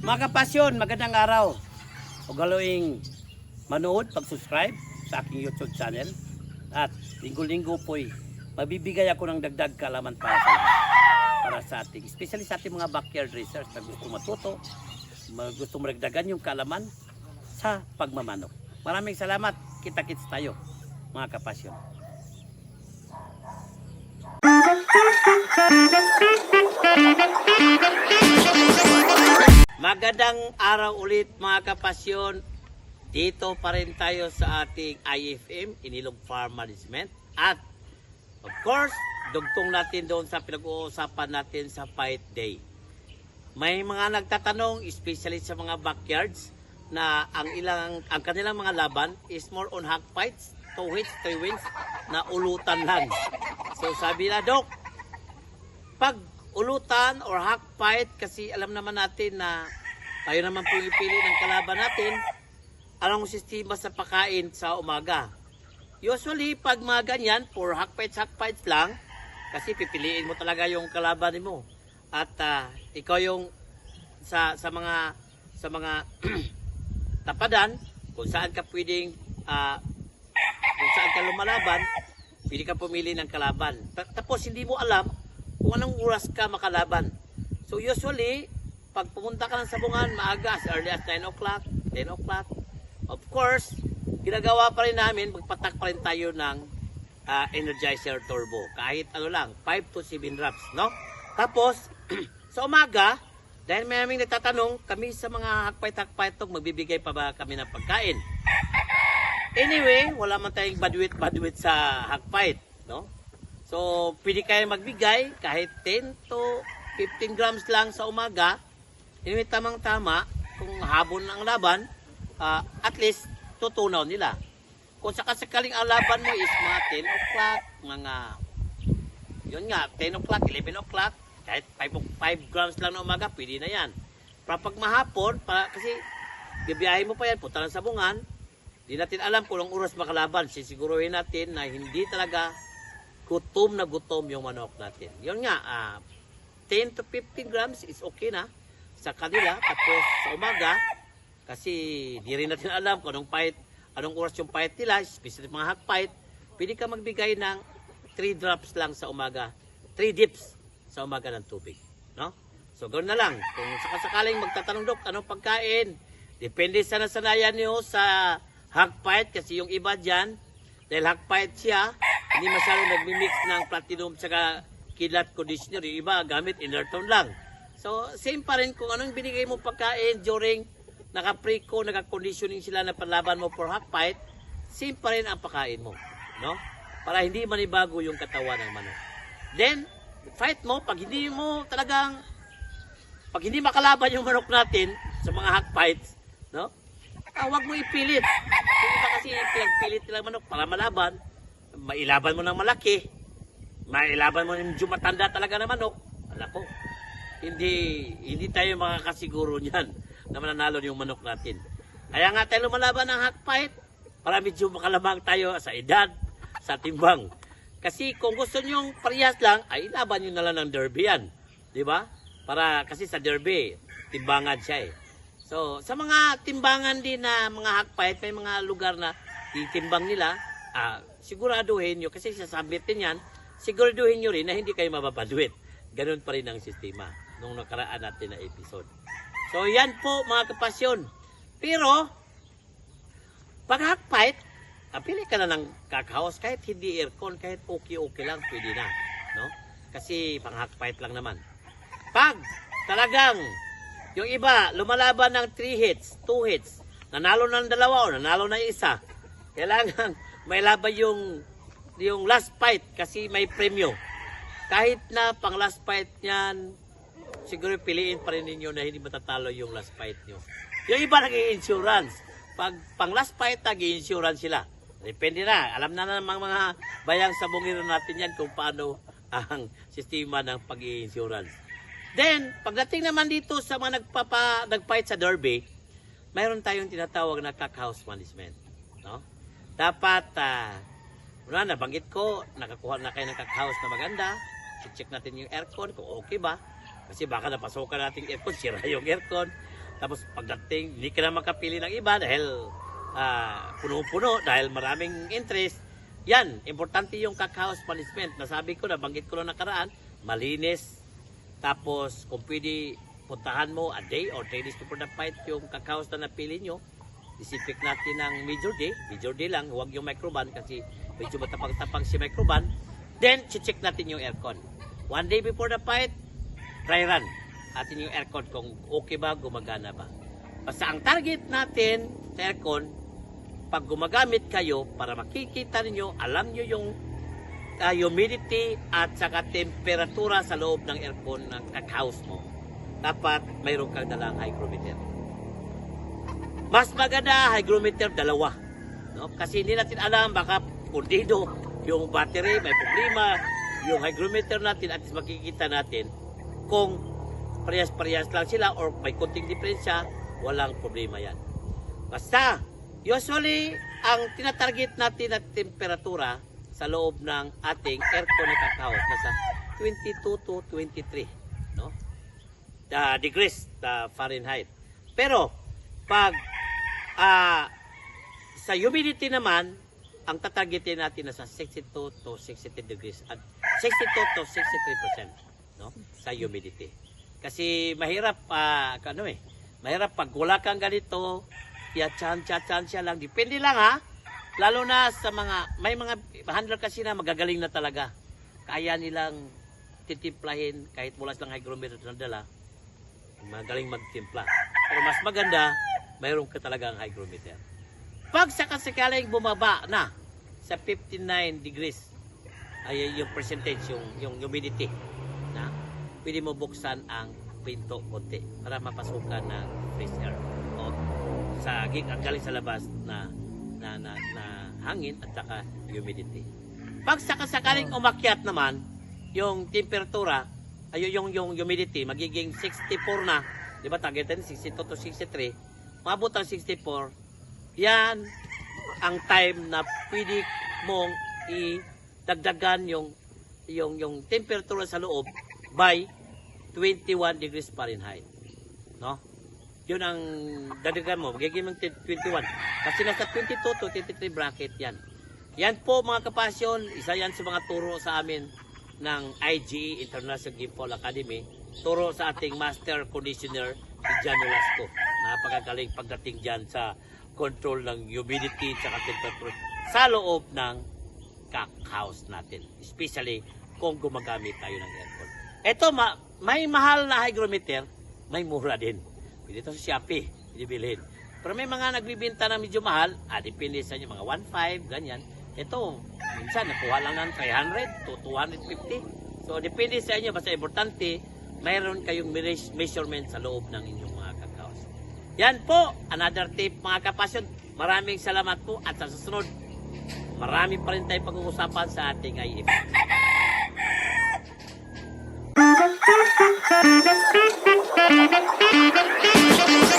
Mga kapasyon, magandang araw. Huwag galoing manood, pag-subscribe sa aking YouTube channel. At linggo-linggo po'y mabibigay ako ng dagdag kaalaman para sa lahat. Para sa ating, especially sa ating mga backyard racers na gusto matuto, gusto maragdagan yung kaalaman sa pagmamanok. Maraming salamat. Kita-kits tayo, mga kapasyon. Magandang araw ulit mga kapasyon. Dito pa rin tayo sa ating IFM, Inilog Farm Management. At of course, dugtong natin doon sa pinag-uusapan natin sa Fight Day. May mga nagtatanong, especially sa mga backyards, na ang kanilang mga laban is more on hog fights, 2 hits, 3 wins, na ulutan lang. So sabi na, Dok, pag ulutan or hog fight, kasi alam naman natin na tayo naman pumipili ng kalaban natin, anong sistema sa pagkain sa umaga. Usually, pag mga ganyan, for hog fights lang, kasi pipiliin mo talaga yung kalaban mo. At ikaw yung sa mga tapadan, kung saan ka pwedeng kung saan ka lumalaban, pwede ka pumili ng kalaban. Tapos hindi mo alam kung anong oras ka makalaban. So usually, pag pumunta ka ng sabungan, maaga, as early as 9 o'clock, 10 o'clock. Of course, ginagawa pa rin namin, magpatak pa rin tayo ng Energizer Turbo. Kahit ano lang, 5 to 7 drops, no? Tapos, sa umaga, dahil may aming nagtatanong, kami sa mga hakpait-hakpait magbibigay pa ba kami ng pagkain? Anyway, wala man tayong badwit sa hakpait, no? So, pwede kayo magbigay kahit 10 to 15 grams lang sa umaga. Anyway, tamang-tama, kung habon ang laban, at least tutunaw nila. Kung sakasakaling ang laban mo is mga 10 o'clock, yun nga, 10 o'clock, 11 o'clock, kahit 5 grams lang na umaga, pwede na yan. Para pag mahapon, kasi bibiyahin mo pa yan, punta ng sabungan, di natin alam kung anong oras makalaban. Sisiguruhin natin na hindi talaga gutom na gutom yung manok natin. Yun nga, 10 to 15 grams is okay na sa kanila. Tapos sa umaga, kasi di rin natin alam kung anong oras yung fight nila, especially mga hog fight, pwede ka magbigay ng 3 drops lang sa umaga, 3 dips sa umaga ng tubig, no? So ganoon na lang. Kung sakasakaling magtatanong, Dok, anong pagkain? Depende sa nasanayan niyo sa hog fight, kasi yung iba dyan, dahil hog fight siya, hindi masyadong nagmimix ng platinum saka kidlat conditioner. Yung iba gamit inertone lang. So same pa rin kung anong binigay mo pagkain during naka-preco, naka-conditioning sila na panlaban mo for hog fight, same pa rin ang pagkain mo, no? Para hindi manibago yung katawan ng manok. Then fight mo, pag hindi makalaban yung manok natin sa mga hog fights, no? Huwag mo ipilit. Kung iba kasi pinagpilit nilang manok para malaban, mailaban mo ng malaki, mailaban mo ng matanda talaga na manok, alako, hindi tayo makakasiguro niyan na mananalo yung manok natin. Kaya nga tayo lumalaban ng hog fight para medyo makalamang tayo sa edad, sa timbang. Kasi kung gusto nyo parehas lang, ay ilaban nyo na lang ng derby yan. Diba? Kasi sa derby, timbangan siya eh. So, sa mga timbangan din na mga hog fight, may mga lugar na titimbang nila, siguraduhin nyo, kasi sasabit din yan, siguraduhin nyo rin na hindi kayo mababadwit. Ganun pa rin ang sistema nung nakaraan natin na episode. So, yan po mga kapasyon. Pero, pag hog fight, pili ka na ng cockhouse, kahit hindi aircon, kahit okay lang, pwede na. No? Kasi pang hog fight lang naman. Pag talagang yung iba lumalaban ng 3 hits, 2 hits, nanalo ng 2 o nanalo na 1, kailangan may laban yung last fight kasi may premyo. Kahit na pang last fight niyan, siguro piliin pa rin ninyo na hindi matatalo yung last fight nyo. Yung iba nag-i-insurance. Pag pang last fight, nag-i-insurance sila. Depende na. Alam na namang mga bayang sabungero natin yan kung paano ang sistema ng pag-i-insurance. Then, pagdating naman dito sa mga nag-fight sa derby, mayroon tayong tinatawag na cockhouse management. No? Dapat, nabanggit ko, nakakuha na kayo ng cockhouse na maganda. check natin yung aircon kung okay ba. Kasi baka napasukan natin yung aircon, sira yung aircon. Tapos pagdating, hindi ka na makapili ng iba dahil puno-puno, dahil maraming interest. Yan, importante yung cockhouse management. Nasabi ko, nabanggit ko na nakaraan, malinis. Tapos kung pwede, puntahan mo a day or 3 days before the fight yung cockhouse na napili nyo. Disinfect natin ng major day lang, huwag yung microban kasi medyo matapang-tapang si microban. Then, check natin yung aircon. 1 day before the fight, dry run atin yung aircon kung okay ba, gumagana ba. Basta ang target natin sa aircon, pag gumagamit kayo, para makikita ninyo, alam nyo yung humidity at saka temperatura sa loob ng aircon ng cockhouse mo, dapat mayroon kang dalang hygrometer. Mas maganda hygrometer dalawa, no? Kasi hindi natin alam, baka pundido yung battery, may problema yung hygrometer natin, at makikita natin kung parehas-parehas lang sila or may konting diferensya, walang problema yan. Basta, usually, ang tinatarget natin na temperatura sa loob ng ating aircon na cockhouse nasa 22 to 23, no? Degrees Fahrenheit. Pero pag sa humidity naman, ang tatargetin natin nasa 62 to 63 degrees at 62 to 63%, no? Sa humidity. Kasi mahirap mahirap pag wala kang ganito, chansya lang, depende lang ha. Lalo na sa may mga handler kasi na magagaling na talaga. Kaya nilang titimplahin kahit wala silang hygrometer na dala. Magaling magtimpla. Pero mas maganda, mayroon ka talagang hygrometer. Pag sakasakaling bumaba na sa 59 degrees, ay yung percentage, yung humidity, na pwede mo buksan ang pinto konti para mapasukan ng fresh air. O sa ang galing sa labas na hangin at saka humidity. Pag sakasakaling umakyat naman yung temperatura, ay yung humidity magiging 64 na, di ba targetin 62 to 63, maabot ang 64, yan ang time na pwede mong idagdagan yung temperatura sa loob by 21 degrees Fahrenheit, no? Yun ang dadagan mo, magiging 21. Kasi nasa 22 to 23 bracket yan. Yan po mga kapasyon, isa yan sa mga turo sa amin ng IGE, International Gimbal Academy. Turo sa ating master conditioner, si John Nolasco. Napakagaling pagdating dyan sa control ng humidity at temperature sa loob ng cockhouse natin. Especially kung gumagamit tayo ng aircon. Ito, may mahal na hygrometer, may mura din. Pwede ito sa Shopee, bilibilhin. Pero may mga nagbibinta na medyo mahal, depende sa inyo, mga 1.5, ganyan. Ito, minsan nakuha lang ng 300 to 250. So, depende sa inyo. Basta importante, mayroon kayong measurement sa loob ng inyong mga cockhouse. Yan po, another tip mga kapasyon. Maraming salamat po at sa susunod, marami pa rin tayong pag-uusapan sa ating IF. Thank you.